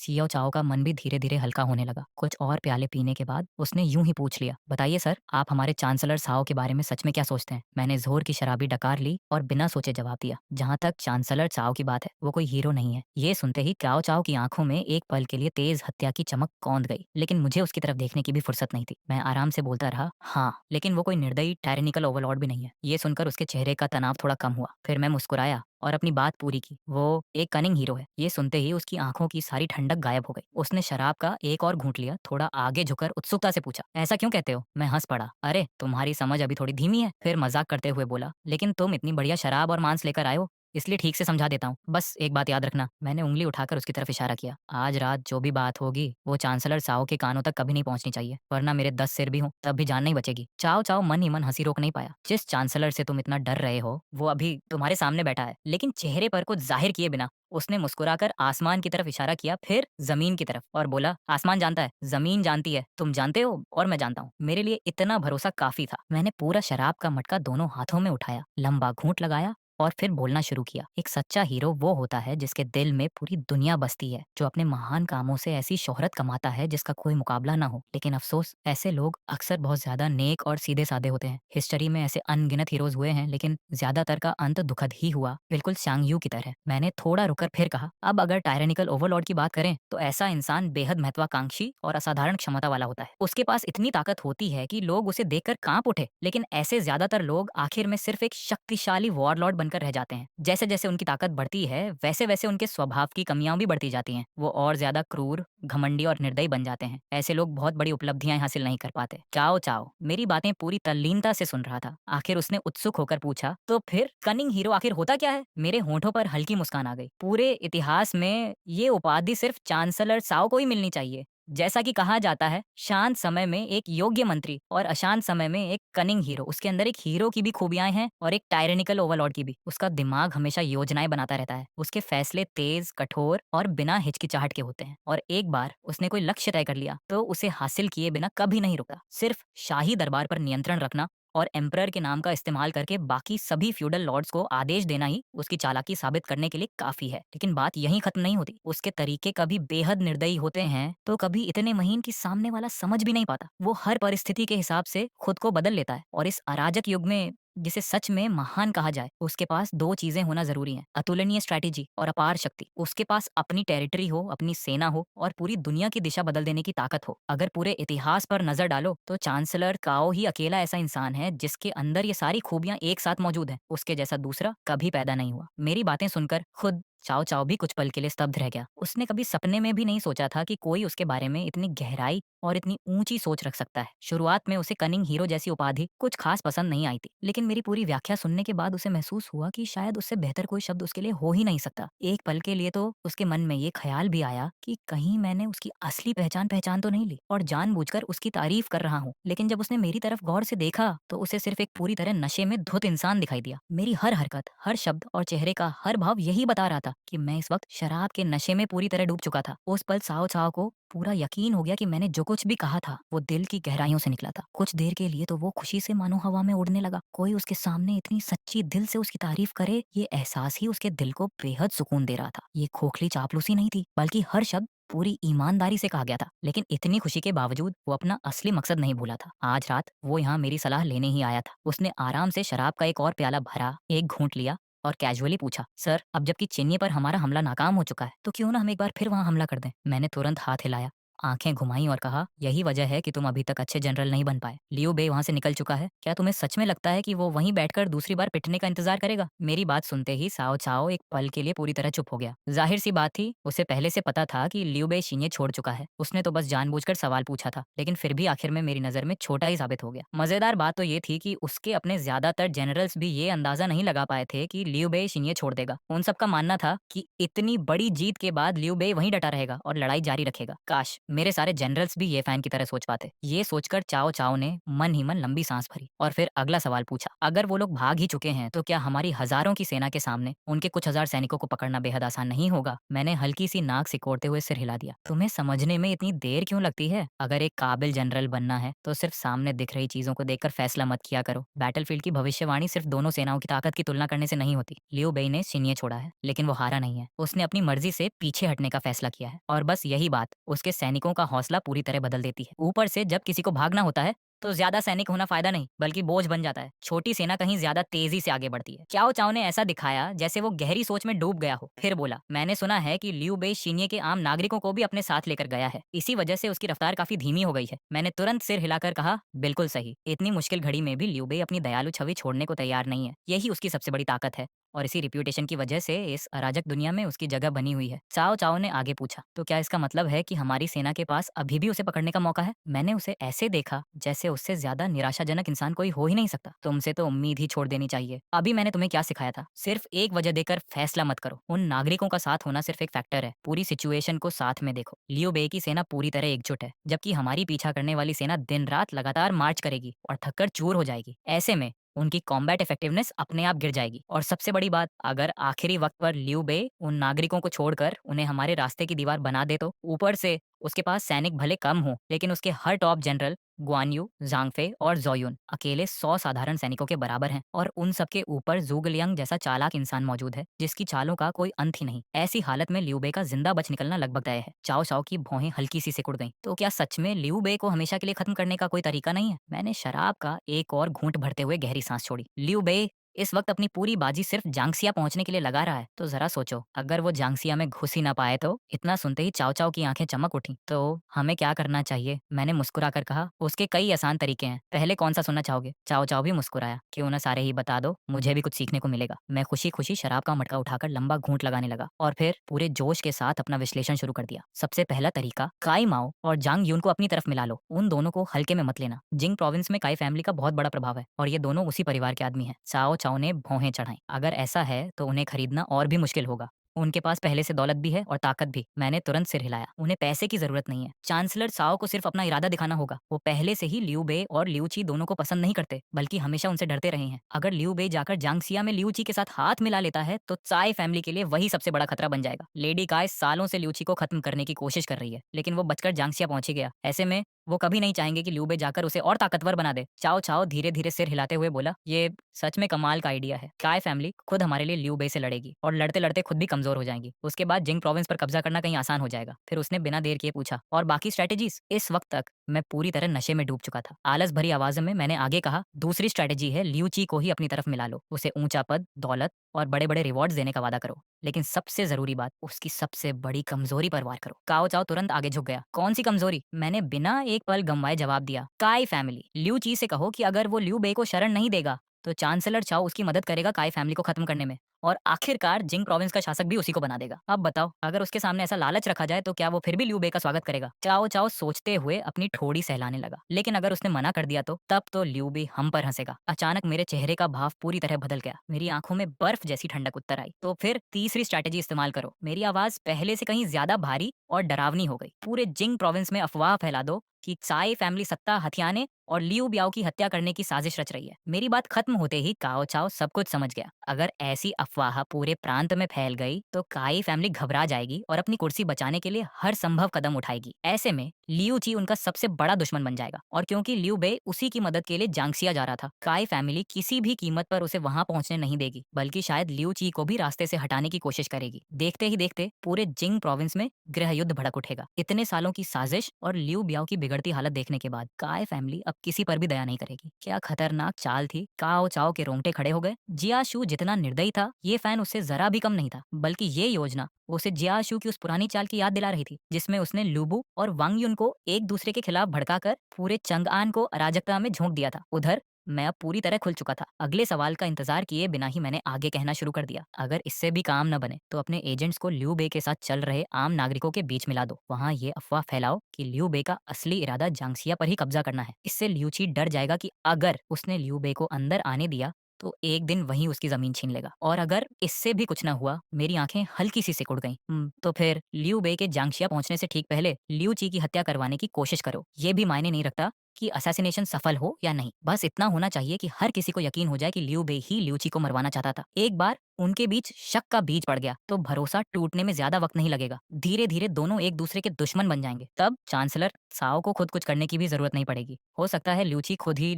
सियो चाओ का मन भी धीरे-धीरे हल्का होने लगा। कुछ और प्याले पीने के बाद उसने यूं ही पूछ लिया, बताइए सर, आप हमारे चांसलर साओ के बारे में सच में क्या सोचते हैं? मैंने जोर की शराबी डकार ली और बिना सोचे जवाब दिया, जहां तक चांसलर चाओ की बात है, वो कोई हीरो नहीं है। ये सुनते ही क्याओ चाओ की आंखों में एक पल के लिए तेज हत्या की चमक कौंध गई, लेकिन मुझे उसकी तरफ देखने की भी फुर्सत नहीं थी। मैं आराम से बोलता रहा, हाँ, लेकिन वो कोई निर्दयी टायरेनिकल ओवरलॉर्ड भी नहीं है। ये सुनकर उसके चेहरे का तनाव थोड़ा कम हुआ। फिर मैं मुस्कुराया और अपनी बात पूरी की। वो एक कनिंग हीरो है। ये सुनते ही उसकी आंखों की सारी ठंडक गायब हो गई। उसने शराब का एक और घूंट लिया, थोड़ा आगे झुककर उत्सुकता से पूछा, ऐसा क्यों कहते हो? मैं हंस पड़ा, अरे तुम्हारी समझ अभी थोड़ी धीमी है। फिर मजाक करते हुए बोला, लेकिन तुम इतनी बढ़िया शराब और मांस लेकर आए हो, इसलिए ठीक से समझा देता हूँ। बस एक बात याद रखना। मैंने उंगली उठाकर उसकी तरफ इशारा किया। आज रात जो भी बात होगी वो चांसलर साओ के कानों तक कभी नहीं पहुंचनी चाहिए, वरना मेरे 10 सिर भी हों तब भी जान नहीं बचेगी। चाओ चाओ मन ही मन हंसी रोक नहीं पाया। जिस चांसलर से तुम इतना डर रहे हो वो अभी तुम्हारे सामने बैठा है। लेकिन चेहरे पर कुछ जाहिर किए बिना उसने मुस्कुराकर आसमान की तरफ इशारा किया, फिर जमीन की तरफ, और बोला, आसमान जानता है, जमीन जानती है, तुम जानते हो और मैं जानता हूँ। मेरे लिए इतना भरोसा काफी था। मैंने पूरा शराब का मटका दोनों हाथों में उठाया, लंबा घूंट लगाया और फिर बोलना शुरू किया। एक सच्चा हीरो वो होता है जिसके दिल में पूरी दुनिया बसती है, जो अपने महान कामों से ऐसी शोहरत कमाता है जिसका कोई मुकाबला ना हो। लेकिन अफसोस, ऐसे लोग अक्सर बहुत ज्यादा नेक और सीधे साधे होते हैं। हिस्ट्री में ऐसे अनगिनत हीरोज हुए हैं, लेकिन ज्यादातर का अंत दुखद ही हुआ, बिल्कुल सांग यू की तरह। मैंने थोड़ा रुकर फिर कहा, अब अगर टायरेनिकल ओवरलॉर्ड की बात करें तो ऐसा इंसान बेहद महत्वाकांक्षी और असाधारण क्षमता वाला होता है। उसके पास इतनी ताकत होती है कि लोग उसे देखकर कांप उठे, लेकिन ऐसे ज्यादातर लोग आखिर में सिर्फ एक शक्तिशाली वॉरलॉर्ड बनकर रह जाते हैं। जैसे जैसे उनकी ताकत बढ़ती है वैसे वैसे उनके स्वभाव की कमियां भी बढ़ती जाती हैं। वो और ज्यादा क्रूर, घमंडी और निर्दयी बन जाते हैं। ऐसे लोग बहुत बड़ी उपलब्धियां हासिल नहीं कर पाते। चाओ चाओ मेरी बातें पूरी तल्लीनता से सुन रहा था। आखिर उसने उत्सुक होकर पूछा, तो फिर कनिंग हीरो आखिर होता क्या है? मेरे होठों पर हल्की मुस्कान आ गई। पूरे इतिहास में ये उपाधि सिर्फ चांसलर साओ को ही मिलनी चाहिए। जैसा कि कहा जाता है, शांत समय में एक योग्य मंत्री और अशांत समय में एक कनिंग हीरो। उसके अंदर एक हीरो की भी खूबियां हैं और एक टायरेनिकल ओवरलॉर्ड की भी। उसका दिमाग हमेशा योजनाएं बनाता रहता है। उसके फैसले तेज, कठोर और बिना हिचकिचाहट के होते हैं। और एक बार उसने कोई लक्ष्य तय कर लिया तो उसे हासिल किए बिना कभी नहीं रुका। सिर्फ शाही दरबार पर नियंत्रण रखना और एम्परर के नाम का इस्तेमाल करके बाकी सभी फ्यूडल लॉर्ड्स को आदेश देना ही उसकी चालाकी साबित करने के लिए काफी है। लेकिन बात यहीं खत्म नहीं होती। उसके तरीके कभी बेहद निर्दयी होते हैं तो कभी इतने महीन कि सामने वाला समझ भी नहीं पाता। वो हर परिस्थिति के हिसाब से खुद को बदल लेता है। और इस अराजक युग में जिसे सच में महान कहा जाए, उसके पास दो चीजें होना जरूरी हैं, अतुलनीय स्ट्रैटेजी और अपार शक्ति। उसके पास अपनी टेरिटरी हो, अपनी सेना हो और पूरी दुनिया की दिशा बदल देने की ताकत हो। अगर पूरे इतिहास पर नजर डालो तो चांसलर काओ ही अकेला ऐसा इंसान है जिसके अंदर ये सारी खूबियां एक साथ मौजूद हैं। उसके जैसा दूसरा कभी पैदा नहीं हुआ। मेरी बातें सुनकर खुद चाओ चाओ भी कुछ पल के लिए स्तब्ध रह गया। उसने कभी सपने में भी नहीं सोचा था कि कोई उसके बारे में इतनी गहराई और इतनी ऊंची सोच रख सकता है। शुरुआत में उसे कनिंग हीरो जैसी उपाधि कुछ खास पसंद नहीं आई थी, लेकिन मेरी पूरी व्याख्या सुनने के बाद उसे महसूस हुआ कि शायद उससे बेहतर कोई शब्द उसके लिए हो ही नहीं सकता। एक पल के लिए तो उसके मन में ये ख्याल भी आया कि कहीं मैंने उसकी असली पहचान पहचान तो नहीं ली और जानबूझकर उसकी तारीफ कर रहा हूँ। लेकिन जब उसने मेरी तरफ गौर से देखा तो उसे सिर्फ एक पूरी तरह नशे में धुत इंसान दिखाई दिया। मेरी हर हरकत, हर शब्द और चेहरे का हर भाव यही बता रहा था कि मैं इस वक्त शराब के नशे में पूरी तरह डूब चुका था। उस पल साओ चाओ को पूरा यकीन हो गया कि मैंने जो कुछ भी कहा था वो दिल की गहराइयों से निकला था। कुछ देर के लिए तो वो खुशी से मानो हवा में उड़ने लगा। कोई उसके सामने इतनी सच्ची दिल से उसकी तारीफ करे, ये एहसास ही उसके दिल को बेहद सुकून दे रहा था। ये खोखली चापलूसी नहीं थी, बल्कि हर शब्द पूरी ईमानदारी से कहा गया था। लेकिन इतनी खुशी के बावजूद वो अपना असली मकसद नहीं भूला था। आज रात वो यहाँ मेरी सलाह लेने ही आया था। उसने आराम से शराब का एक और प्याला भरा, एक घूंट लिया और कैजुअली पूछा, सर, अब जबकि चेन्नई पर हमारा हमला नाकाम हो चुका है तो क्यों ना हम एक बार फिर वहां हमला कर दें? मैंने तुरंत हाथ हिलाया, आंखें घुमाई और कहा, यही वजह है कि तुम अभी तक अच्छे जनरल नहीं बन पाए। लियो बे वहां से निकल चुका है। क्या तुम्हें सच में लगता है कि वो वहीं बैठकर दूसरी बार पिटने का इंतजार करेगा? मेरी बात सुनते ही साओ चाओ एक पल के लिए पूरी तरह चुप हो गया। जाहिर सी बात थी, उसे पहले से पता था कि लियो बे शीन्ये छोड़ चुका है। उसने तो बस जानबूझकर सवाल पूछा था, लेकिन फिर भी आखिर में मेरी नजर में छोटा ही साबित हो गया। मजेदार बात तो ये थी कि उसके अपने ज्यादातर जनरल्स भी ये अंदाजा नहीं लगा पाए थे कि लियो बे शीन्ये छोड़ देगा। उन सबका मानना था कि इतनी बड़ी जीत के बाद लियो बे वहीं डटा रहेगा और लड़ाई जारी रखेगा। काश मेरे सारे जनरल्स भी ये फैन की तरह सोच पाते। ये सोचकर चाओ चाओ ने मन ही मन लंबी सांस भरी और फिर अगला सवाल पूछा, अगर वो लोग भाग ही चुके हैं तो क्या हमारी हजारों की सेना के सामने उनके कुछ हजार सैनिकों को पकड़ना बेहद आसान नहीं होगा? मैंने हल्की सी नाक सिकोड़ते हुए सिर हिला दिया। तुम्हें समझने में इतनी देर क्यों लगती है? अगर एक काबिल जनरल बनना है तो सिर्फ सामने दिख रही चीजों को देखकर फैसला मत किया करो। बैटलफील्ड की भविष्यवाणी सिर्फ दोनों सेनाओं की ताकत की तुलना करने से नहीं होती। लियू बेई ने सीनिये छोड़ा है, लेकिन वो हारा नहीं है। उसने अपनी मर्जी से पीछे हटने का फैसला किया है और बस यही बात उसके सैनिकों का हौसला पूरी तरह बदल देती है। ऊपर से जब किसी को भागना होता है तो ज्यादा सैनिक होना फायदा नहीं बल्कि बोझ बन जाता है। छोटी सेना कहीं ज्यादा तेजी से आगे बढ़ती है। चाओ चाओ ने ऐसा दिखाया जैसे वो गहरी सोच में डूब गया हो। फिर बोला, मैंने सुना है कि लियू बेई शीन्ये के आम नागरिकों को भी अपने साथ लेकर गया है। इसी वजह से उसकी रफ्तार काफी धीमी हो गई है। मैंने तुरंत सिर हिलाकर कहा, बिल्कुल सही। इतनी मुश्किल घड़ी में भी लियू बेई अपनी दयालु छवि छोड़ने को तैयार नहीं है। यही उसकी सबसे बड़ी ताकत है और इसी रिप्यूटेशन की वजह से इस अराजक दुनिया में उसकी जगह बनी हुई है। चाओ चाओ ने आगे पूछा, तो क्या इसका मतलब है कि हमारी सेना के पास अभी भी उसे पकड़ने का मौका है? मैंने उसे ऐसे देखा जैसे उससे ज्यादा निराशाजनक इंसान कोई हो ही नहीं सकता। तुमसे तो उम्मीद ही छोड़ देनी चाहिए। अभी मैंने तुम्हें क्या सिखाया था? सिर्फ एक वजह देकर फैसला मत करो। उन नागरिकों का साथ होना सिर्फ एक फैक्टर है। पूरी सिचुएशन को साथ में देखो। लियो बे की सेना पूरी तरह एकजुट है, जबकि हमारी पीछा करने वाली सेना दिन रात लगातार मार्च करेगी और थककर चूर हो जाएगी। ऐसे में उनकी कॉम्बैट इफेक्टिवनेस अपने आप गिर जाएगी। और सबसे बड़ी बात, अगर आखिरी वक्त पर लियू बे उन नागरिकों को छोड़कर उन्हें हमारे रास्ते की दीवार बना दे तो ऊपर से उसके पास सैनिक भले कम हो, लेकिन उसके हर टॉप जनरल गुआन यू, जांगफे और जोयुन अकेले 100 साधारण सैनिकों के बराबर हैं और उन सबके ऊपर जूग लियांग जैसा चालाक इंसान मौजूद है जिसकी चालों का कोई अंत ही नहीं। ऐसी हालत में लियू बे का जिंदा बच निकलना लगभग तय है। चाओ चाओ की भौहें हल्की सी सिकुड़ गईं। तो क्या सच में लियू बे को हमेशा के लिए खत्म करने का कोई तरीका नहीं है? मैंने शराब का एक और घूंट भरते हुए गहरी सांस छोड़ी। लियू बे इस वक्त अपनी पूरी बाजी सिर्फ जांगसिया पहुंचने के लिए लगा रहा है। तो जरा सोचो, अगर वो जांगसिया में घुस ही ना पाए तो? इतना सुनते ही चाव चाव की आंखें चमक उठी। तो हमें क्या करना चाहिए? मैंने मुस्कुरा कर कहा, उसके कई आसान तरीके हैं। पहले कौन सा सुनना चाहोगे? चाव चाव भी मुस्कुराया, क्यों ना सारे ही बता दो, मुझे भी कुछ सीखने को मिलेगा। मैं खुशी खुशी शराब का मटका उठाकर लंबा घूंट लगाने लगा और फिर पूरे जोश के साथ अपना विश्लेषण शुरू कर दिया। सबसे पहला तरीका, काई माओ और जांग यून को अपनी तरफ मिला लो। उन दोनों को हल्के में मत लेना। जिंग प्रोविंस में काई फैमिली का बहुत बड़ा प्रभाव है और ये दोनों उसी परिवार के आदमी हैं। चाओ चाओ ने भौहें चढ़ाई। अगर ऐसा है तो उन्हें खरीदना और भी मुश्किल होगा। उनके पास पहले से दौलत भी है और ताकत भी। मैंने तुरंत सिर हिलाया। उन्हें पैसे की जरूरत नहीं है। चांसलर साओ को सिर्फ अपना इरादा दिखाना होगा। वो पहले से ही लियू बे और लियू ची दोनों को पसंद नहीं करते, बल्कि हमेशा उनसे डरते रहे हैं। अगर लियू बे जाकर जांगसिया में लियू ची के साथ हाथ मिला लेता है तो चाय फैमिली के लिए वही सबसे बड़ा खतरा बन जाएगा। लेडी काय सालों से लियू ची को खत्म करने की कोशिश कर रही है, लेकिन वो बचकर जांगसिया पहुंच ही गया। ऐसे में वो कभी नहीं चाहेंगे कि लियू बे जाकर उसे और ताकतवर बना दे। चाओ चाओ धीरे धीरे सिर हिलाते हुए बोला, ये सच में कमाल का आइडिया है। काय फैमिली खुद हमारे लिए लियू बे से लड़ेगी और लड़ते लड़ते खुद भी कमजोर हो जाएंगी। उसके बाद जिंग प्रोविंस पर कब्जा करना कहीं आसान हो जाएगा। फिर उसने बिना देर किए पूछा, और बाकी स्ट्रेटेजीज? इस वक्त तक मैं पूरी तरह नशे में डूब चुका था। आलस भरी आवाज में मैंने आगे कहा, दूसरी स्ट्रेटेजी है लियू ची को ही अपनी तरफ मिला लो। उसे ऊंचा पद, दौलत और बड़े बड़े रिवॉर्ड्स देने का वादा करो, लेकिन सबसे जरूरी बात, उसकी सबसे बड़ी कमजोरी पर वार करो। काओ चाओ तुरंत आगे झुक गया। कौन सी कमजोरी? मैंने बिना एक पल गंवाए जवाब दिया, काय फैमिली। लियू ची से कहो कि अगर वो लियू बे को शरण नहीं देगा तो चांसलर चाओ उसकी मदद करेगा काय फैमिली को खत्म करने में, और आखिरकार जिंग प्रोविंस का शासक भी उसी को बना देगा। अब बताओ, अगर उसके सामने ऐसा लालच रखा जाए तो क्या वो फिर भी लियू बे का स्वागत करेगा? चाओ चाओ सोचते हुए अपनी ठोड़ी सहलाने लगा। लेकिन अगर उसने मना कर दिया तो? तब तो लियू बे हम पर हंसेगा। अचानक मेरे चेहरे का भाव पूरी तरह बदल गया। मेरी आंखों में बर्फ जैसी ठंडक उतर आई। तो फिर तीसरी स्ट्रैटेजी इस्तेमाल करो। मेरी आवाज पहले से कहीं ज्यादा भारी और डरावनी हो गई। पूरे जिंग प्रोविंस में अफवाह फैला दो कि चाय फैमिली सत्ता हथियाने और लियू ब्याओ की हत्या करने की साजिश रच रही है। मेरी बात खत्म होते ही काओ चाओ सब कुछ समझ गया। अगर ऐसी अफवाह पूरे प्रांत में फैल गई तो काई फैमिली घबरा जाएगी और अपनी कुर्सी बचाने के लिए हर संभव कदम उठाएगी। ऐसे में लियू ची उनका सबसे बड़ा दुश्मन बन जाएगा, और क्योंकि लियू बे उसी की मदद के लिए जांगसिया जा रहा था, काई फैमिली किसी भी कीमत पर उसे वहां पहुंचने नहीं देगी, बल्कि शायद लियू ची को भी रास्ते से हटाने की कोशिश करेगी। देखते ही देखते पूरे जिंग प्रोविंस में गृह युद्ध भड़क उठेगा। इतने सालों की साजिश और लियू ब्याओ की बिगड़ती हालत देखने के बाद काय फैमिली अब किसी पर भी दया नहीं करेगी। क्या खतरनाक चाल थी। काओ चाओ के रोंगटे खड़े हो गए। जियाशु जितना निर्दयी था, ये फैन उससे जरा भी कम नहीं था, बल्कि ये योजना उसे जियाशु की उस पुरानी चाल की याद दिला रही थी, जिसमें उसने लुबु और वांग युन को एक दूसरे के खिलाफ भड़काकर पूरे चंगआन को अराजकता में झोंक दिया था। उधर मैं अब पूरी तरह खुल चुका था। अगले सवाल का इंतजार किए बिना ही मैंने आगे कहना शुरू कर दिया, अगर इससे भी काम न बने तो अपने एजेंट्स को लियू बे के साथ चल रहे आम नागरिकों के बीच मिला दो। वहाँ ये अफवाह फैलाओ कि लियू बे का असली इरादा जांगसिया पर ही कब्जा करना है। इससे लियू ची डर जाएगा कि अगर उसने लियू बे को अंदर आने दिया तो एक दिन वहीं उसकी ज़मीन छीन लेगा। और अगर इससे भी कुछ ना हुआ, मेरी आँखें हल्की-सी सिकुड़ गईं। तो फिर लियू बे के जांगशिया पहुँचने से ठीक पहले लियू ची की हत्या करवाने की कोशिश करो। ये भी मायने नहीं रखता कि असैसिनेशन सफल हो या नहीं। बस इतना होना चाहिए कि हर किसी को यकीन हो जाए कि लियू बे ही लियू ची को मरवाना चाहता था। एक बार उनके बीच शक का बीज पड़ गया तो भरोसा टूटने में ज्यादा वक्त नहीं लगेगा। धीरे-धीरे दोनों एक दूसरे के दुश्मन बन जाएंगे। तब चांसलर साओ को खुद कुछ करने की भी जरूरत नहीं पड़ेगी। हो सकता है ल्यूची खुद ही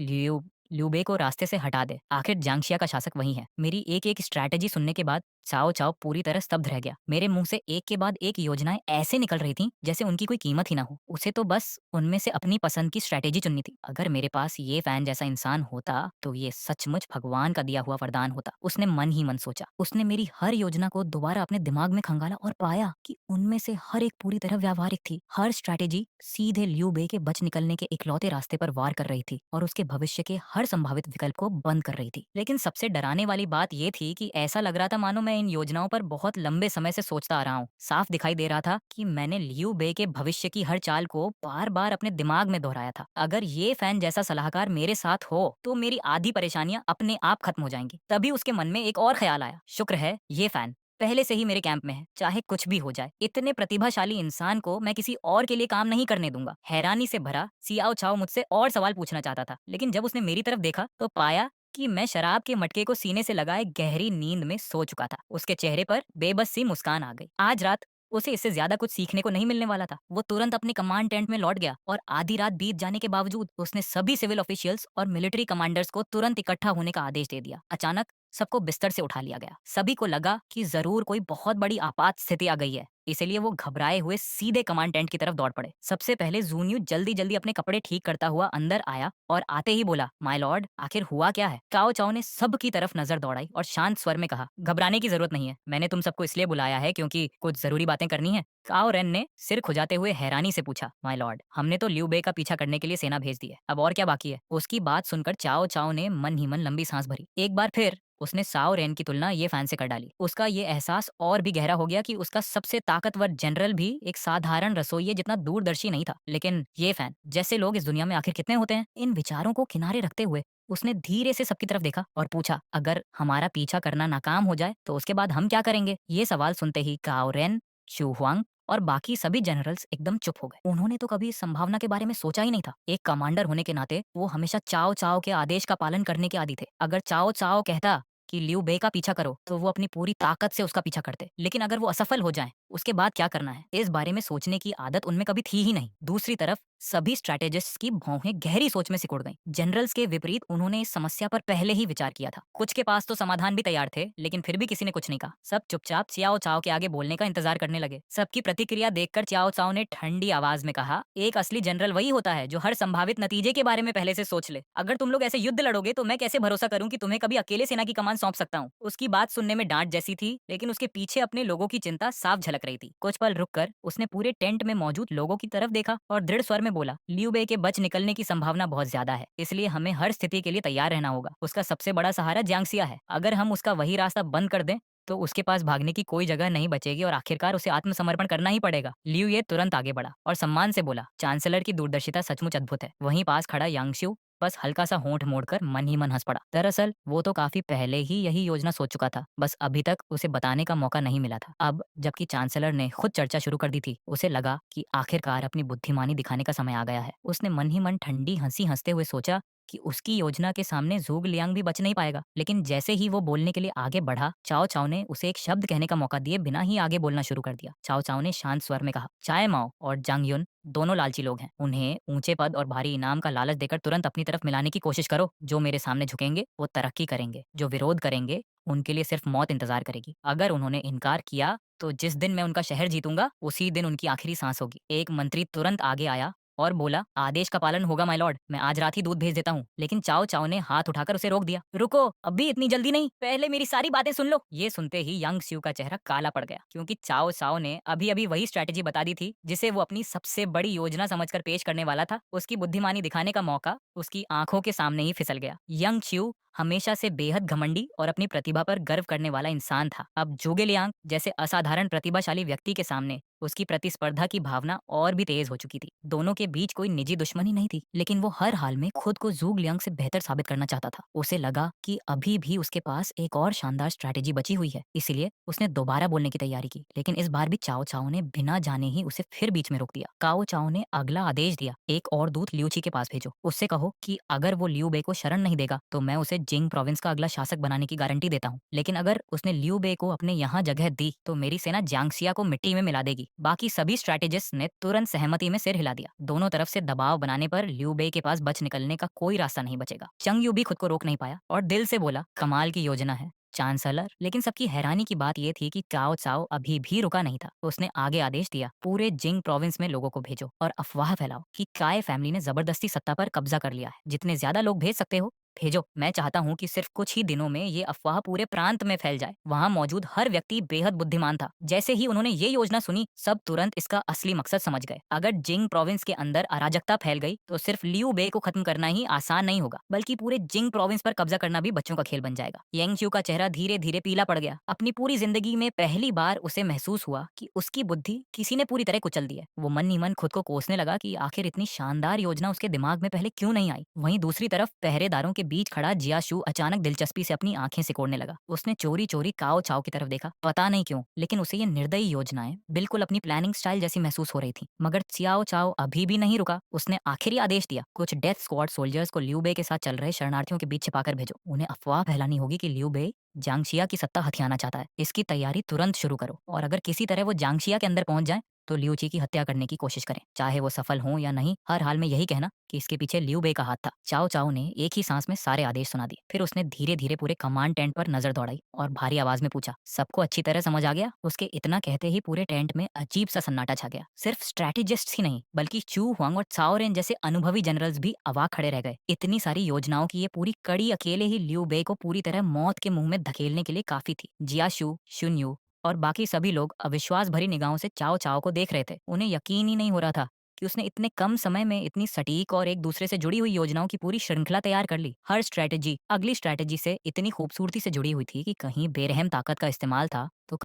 ल्यूबे को रास्ते से हटा दे। आखिर जांगशिया का शासक वही है। मेरी एक एक स्ट्रैटेजी सुनने के बाद चाओ चाओ पूरी तरह स्तब्ध रह गया। मेरे मुंह से एक के बाद एक योजनाएं ऐसे निकल रही थीं जैसे उनकी कोई कीमत ही ना हो। उसे तो बस उनमें से अपनी पसंद की स्ट्रैटेजी चुननी थी। अगर मेरे पास ये फैन जैसा इंसान होता तो ये सचमुच भगवान का दिया हुआ वरदान होता। उसने मन ही मन सोचा। उसने मेरी हर योजना को दोबारा अपने दिमाग में खंगाला और पाया कि उनमें से हर एक पूरी तरह व्यावहारिक थी। हर स्ट्रैटेजी सीधे लियू बे के बच निकलने के इकलौते रास्ते पर वार कर रही थी और उसके भविष्य के हर संभावित विकल्प को बंद कर रही थी। लेकिन सबसे डराने वाली बात यह थी कि ऐसा लग रहा था मानो मैं इन योजनाओं पर बहुत लंबे समय से सोचता आ रहा हूँ। साफ दिखाई दे रहा था कि मैंने लियू बे के भविष्य की हर चाल को बार बार अपने दिमाग में दोहराया था। अगर ये फैन जैसा सलाहकार मेरे साथ हो तो मेरी आधी परेशानियां अपने आप खत्म हो जाएंगी। तभी उसके मन में एक और ख्याल आया। शुक्र है ये फैन पहले से ही मेरे कैंप में है, चाहे कुछ भी हो जाए। इतने प्रतिभाशाली इंसान को मैं किसी और के लिए काम नहीं करने दूंगा। हैरानी से भरा सियाओ चाओ मुझसे और सवाल पूछना चाहता था, लेकिन जब उसने मेरी तरफ देखा तो पाया कि मैं शराब के मटके को सीने से लगाए गहरी नींद में सो चुका था। उसके चेहरे पर बेबस सी मुस्कान आ गई। आज रात उसे इससे ज्यादा कुछ सीखने को नहीं मिलने वाला था। वो तुरंत अपने कमांड टेंट में लौट गया और आधी रात बीत जाने के बावजूद उसने सभी सिविल ऑफिशियल्स और मिलिट्री कमांडर्स को तुरंत इकट्ठा होने का आदेश दे दिया। अचानक सबको बिस्तर से उठा लिया गया। सभी को लगा कि जरूर कोई बहुत बड़ी आपात स्थिति आ गई है, इसलिए वो घबराए हुए सीधे कमांड टेंट की तरफ दौड़ पड़े। सबसे पहले जूनियो जल्दी जल्दी अपने कपड़े ठीक करता हुआ अंदर आया और आते ही बोला, माय लॉर्ड, आखिर हुआ क्या है? काओ चाओ ने सबकी तरफ नजर दौड़ाई और शांत स्वर में कहा, घबराने की जरूरत नहीं है। मैंने तुम सबको इसलिए बुलाया है क्योंकि कुछ जरूरी बातें करनी है। काओ रेन ने सिर खुजाते हुए हैरानी से पूछा, माय लॉर्ड, हमने तो लियू बे का पीछा करने के लिए सेना भेज दी है, अब और क्या बाकी है? उसकी बात सुनकर चाओ चाओ ने मन ही मन लंबी सांस भरी। एक बार फिर उसने साओ रेन की तुलना ये फैन से कर डाली। उसका ये एहसास और भी गहरा हो गया कि उसका सबसे ताकतवर जनरल भी एक साधारण रसोइये जितना दूरदर्शी नहीं था। लेकिन ये फैन जैसे लोग इस दुनिया में आखिर कितने होते हैं? इन विचारों को किनारे रखते हुए उसने धीरे से सबकी तरफ देखा और पूछा, अगर हमारा पीछा करना नाकाम हो जाए तो उसके बाद हम क्या करेंगे? ये सवाल सुनते ही काओ रेन, चू हुआंग और बाकी सभी जनरल्स एकदम चुप हो गए। उन्होंने तो कभी इस संभावना के बारे में सोचा ही नहीं था। एक कमांडर होने के नाते वो हमेशा चाओ चाओ के आदेश का पालन करने के आदी थे। अगर चाओ चाओ कहता कि लियू बे का पीछा करो तो वो अपनी पूरी ताकत से उसका पीछा करते। लेकिन अगर वो असफल हो जाएं, उसके बाद क्या करना है, इस बारे में सोचने की आदत उनमें कभी थी ही नहीं। दूसरी तरफ सभी स्ट्रैटेजिस्ट्स की भौहें गहरी सोच में सिकुड़ गईं। जनरल्स के विपरीत उन्होंने इस समस्या पर पहले ही विचार किया था। कुछ के पास तो समाधान भी तैयार थे, लेकिन फिर भी किसी ने कुछ नहीं कहा। सब चुपचाप चियाओ चाओ के आगे बोलने का इंतजार करने लगे। सबकी प्रतिक्रिया देखकर चियाओ चाओ ने ठंडी आवाज में कहा, एक असली जनरल वही होता है जो हर संभावित नतीजे के बारे में पहले से सोच ले। अगर तुम लोग ऐसे युद्ध लड़ोगे तो मैं कैसे भरोसा करूं कि तुम्हें कभी अकेले सेना की कमान सौंप सकता हूं? उसकी बात सुनने में डांट जैसी थी, लेकिन उसके पीछे अपने लोगों की चिंता साफ झलक रही थी। कुछ पल रुककर उसने पूरे टेंट में मौजूद लोगों की तरफ देखा और दृढ़ स्वर में बोला, लियू बे के बच निकलने की संभावना बहुत ज्यादा है, इसलिए हमें हर स्थिति के लिए तैयार रहना होगा। उसका सबसे बड़ा सहारा जियांगसिया है। अगर हम उसका वही रास्ता बंद कर दें तो उसके पास भागने की कोई जगह नहीं बचेगी और आखिरकार उसे आत्मसमर्पण करना ही पड़ेगा। लियू ये तुरंत आगे बढ़ा और सम्मान से बोला, चांसलर की दूरदर्शिता सचमुच अद्भुत है। वहीं पास खड़ा यांगशु बस हल्का सा होंठ मोड़कर मन ही मन हंस पड़ा। दरअसल वो तो काफी पहले ही यही योजना सोच चुका था, बस अभी तक उसे बताने का मौका नहीं मिला था। अब जबकि चांसलर ने खुद चर्चा शुरू कर दी थी, उसे लगा कि आखिरकार अपनी बुद्धिमानी दिखाने का समय आ गया है। उसने मन ही मन ठंडी हंसी हंसते हुए सोचा कि उसकी योजना के सामने ज़ूग लियांग भी बच नहीं पाएगा। लेकिन जैसे ही वो बोलने के लिए आगे बढ़ा, चाओ चाओ ने उसे एक शब्द कहने का मौका दिए बिना ही आगे बोलना शुरू कर दिया। चाओ चाओ ने शांत स्वर में कहा, चाय माओ और जांग युन दोनों लालची लोग हैं। उन्हें ऊंचे पद और भारी इनाम का लालच देकर तुरंत अपनी तरफ मिलाने की कोशिश करो। जो मेरे सामने झुकेंगे वो तरक्की करेंगे, जो विरोध करेंगे उनके लिए सिर्फ मौत इंतजार करेगी। अगर उन्होंने इनकार किया तो जिस दिन मैं उनका शहर जीतूंगा उसी दिन उनकी आखिरी सांस होगी। एक मंत्री तुरंत आगे आया और बोला, आदेश का पालन होगा माय लॉर्ड, मैं आज रात ही दूध भेज देता हूँ। लेकिन चाओ चाओ ने हाथ उठाकर उसे रोक दिया। रुको, अभी इतनी जल्दी नहीं, पहले मेरी सारी बातें सुन लो। ये सुनते ही यंग स्यू का चेहरा काला पड़ गया, क्योंकि चाओ चाओ ने अभी अभी वही स्ट्रेटेजी बता दी थी जिसे वो अपनी सबसे बड़ी योजना समझकर पेश करने वाला था। उसकी बुद्धिमानी दिखाने का मौका उसकी आंखों के सामने ही फिसल गया। यंग च्यू हमेशा से बेहद घमंडी और अपनी प्रतिभा पर गर्व करने वाला इंसान था। अब जोगे लियांग जैसे असाधारण प्रतिभाशाली व्यक्ति के सामने उसकी प्रतिस्पर्धा की भावना और भी तेज हो चुकी थी। दोनों के बीच कोई निजी दुश्मनी नहीं थी, लेकिन वो हर हाल में खुद को ज़ू लियांग से बेहतर साबित करना चाहता था। उसे लगा कि अभी भी उसके पास एक और शानदार स्ट्रैटेजी बची हुई है, इसीलिए उसने दोबारा बोलने की तैयारी की। लेकिन इस बार भी चाओ चाओ ने बिना जाने ही उसे फिर बीच में रोक दिया। काओ चाओ ने अगला आदेश दिया, एक और दूत लियूची के पास भेजो। उससे कहो कि अगर वो लियू बे को शरण नहीं देगा तो मैं उसे जिंग प्रोविंस का अगला शासक बनाने की गारंटी देता हूँ। लेकिन अगर उसने लियू बे को अपने यहाँ जगह दी तो मेरी सेना जियांगशिया को मिट्टी में मिला देगी। बाकी सभी स्ट्रैटेजिस्ट ने तुरंत सहमति में सिर हिला दिया। दोनों तरफ से दबाव बनाने पर लियू बे के पास बच निकलने का कोई रास्ता नहीं बचेगा। चंग यू भी खुद को रोक नहीं पाया और दिल से बोला, कमाल की योजना है चांसलर। लेकिन सबकी हैरानी की बात यह थी कि काओ चाओ अभी भी रुका नहीं था। उसने आगे आदेश दिया, पूरे जिंग प्रोविंस में लोगों को भेजो और अफवाह फैलाओ कि काय फैमिली ने जबरदस्ती सत्ता पर कब्जा कर लिया है। जितने ज्यादा लोग भेज सकते हो भेजो। मैं चाहता हूँ कि सिर्फ कुछ ही दिनों में ये अफवाह पूरे प्रांत में फैल जाए। वहाँ मौजूद हर व्यक्ति बेहद बुद्धिमान था। जैसे ही उन्होंने ये योजना सुनी, सब तुरंत इसका असली मकसद समझ गए। अगर जिंग प्रोविंस के अंदर अराजकता फैल गई तो सिर्फ लियू बे को खत्म करना ही आसान नहीं होगा, बल्कि पूरे जिंग प्रोविंस पर कब्जा करना भी बच्चों का खेल बन जाएगा। येंगच्यू का चेहरा धीरे धीरे पीला पड़ गया। अपनी पूरी जिंदगी में पहली बार उसे महसूस हुआ कि उसकी बुद्धि किसी ने पूरी तरह कुचल दी है। वो मन ही मन खुद को कोसने लगा कि आखिर इतनी शानदार योजना उसके दिमाग में पहले क्यों नहीं आई। वहीं दूसरी तरफ पहरेदारों के बीच खड़ा जियाशु अचानक दिलचस्पी से अपनी आंखें सिकोड़ने लगा। उसने चोरी चोरी काओ चाओ की तरफ देखा, पता नहीं क्यों, लेकिन उसे ये निर्दयी योजनाएं बिल्कुल अपनी प्लानिंग स्टाइल जैसी महसूस हो रही थी। मगर चियाओ चाओ अभी भी नहीं रुका। उसने आखिरी आदेश दिया, कुछ डेथ स्क्वाड सोल्जर्स को लियू बे के साथ चल रहे शरणार्थियों के बीच छिपाकर भेजो। उन्हें अफवाह फैलानी होगी कि लियू बे जांगशिया की सत्ता हथियाना चाहता है। इसकी तैयारी तुरंत शुरू करो और अगर किसी तरह वो जांगशिया के अंदर पहुंच जाए तो लियू ची की हत्या करने की कोशिश करें। चाहे वो सफल हो या नहीं, हर हाल में यही कहना कि इसके पीछे लियू बे का हाथ था। चाओ चाओ ने एक ही सांस में सारे आदेश सुना दिए। फिर उसने धीरे धीरे पूरे कमांड टेंट पर नजर दौड़ाई और भारी आवाज में पूछा, सबको अच्छी तरह समझ आ गया? उसके इतना कहते ही पूरे टेंट में अजीब सा सन्नाटा छा गया। सिर्फ स्ट्रेटेजिस्ट ही नहीं, बल्कि चू हुआंग और चाओ रेन जैसे अनुभवी जनरल्स भी अवाक खड़े रह गए। इतनी सारी योजनाओं की ये पूरी कड़ी अकेले ही लियू बे को पूरी तरह मौत के मुंह में धकेलने के लिए काफी थी। जियाशु, शुन्यू और बाकी सभी लोग अविश्वास भरी निगाहों से चाओ चाओ को देख रहे थे। उन्हें यकीन ही नहीं हो रहा था कि उसने इतने कम समय में इतनी सटीक और एक दूसरे से जुड़ी हुई योजनाओं की पूरी श्रृंखला तैयार कर ली। हर स्ट्रैटेजी अगली स्ट्रैटेजी से इतनी खूबसूरती से जुड़ी हुई थी कि कहीं बेरहम ताकत का इस्तेमाल था तो